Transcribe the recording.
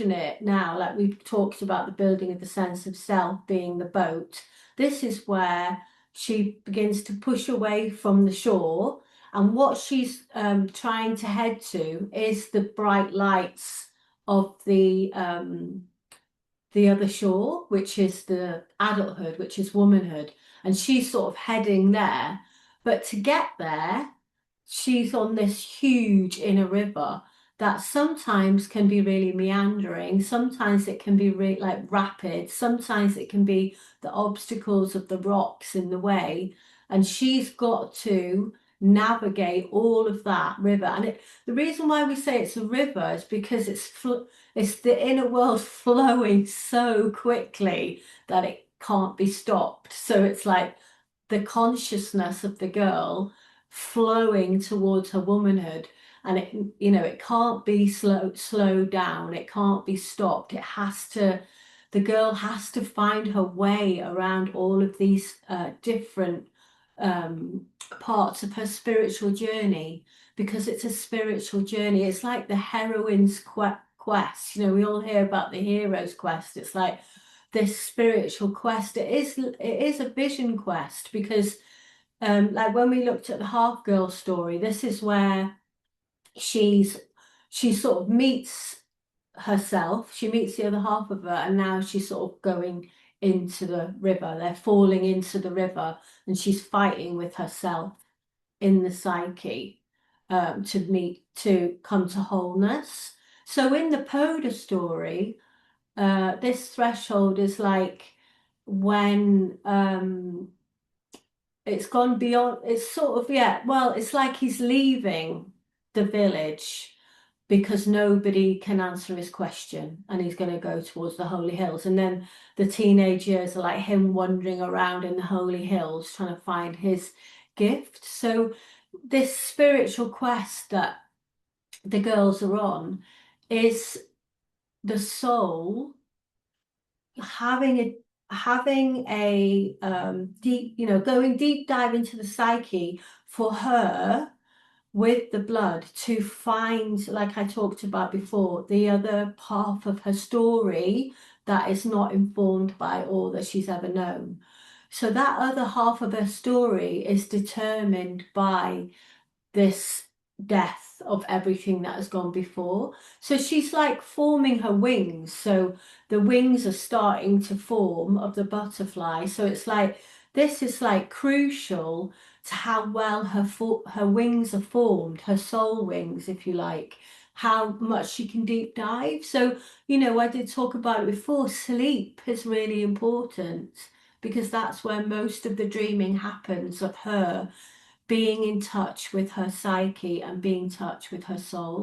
imagine it now, like we've talked about the building of the sense of self being the boat. This is where she begins to push away from the shore, and what she's trying to head to is the bright lights of the other shore, which is the adulthood, which is womanhood. And she's sort of heading there. But to get there, she's on this huge inner river that sometimes can be really meandering, sometimes it can be like rapid, sometimes it can be the obstacles of the rocks in the way. And she's got to navigate all of that river. And the reason why we say it's a river is because it's the inner world flowing so quickly that it can't be stopped. So it's like the consciousness of the girl flowing towards her womanhood, and it can't be slowed down, it can't be stopped. The girl has to find her way around all of these different parts of her spiritual journey, because it's a spiritual journey. It's like the heroine's quest. We all hear about the hero's quest. It's like this spiritual quest. It is a vision quest, because like when we looked at the half girl story, this is where she sort of meets herself, she meets the other half of her, and now she's sort of going into the river. They're falling into the river, and she's fighting with herself in the psyche to come to wholeness. So in the Poda story, this threshold is like when it's gone beyond, it's sort of, yeah, well, it's like he's leaving the village because nobody can answer his question, and he's going to go towards the holy hills. And then the teenage years are like him wandering around in the holy hills trying to find his gift. So this spiritual quest that the girls are on is the soul having a deep, going deep dive into the psyche for her with the blood to find, like I talked about before, the other half of her story that is not informed by all that she's ever known. So that other half of her story is determined by this death of everything that has gone before. So she's like forming her wings. So the wings are starting to form of the butterfly. So it's like, this is like crucial to how well her wings are formed, her soul wings, if you like, how much she can deep dive. So, I did talk about it before, sleep is really important, because that's where most of the dreaming happens, of her being in touch with her psyche and being in touch with her soul.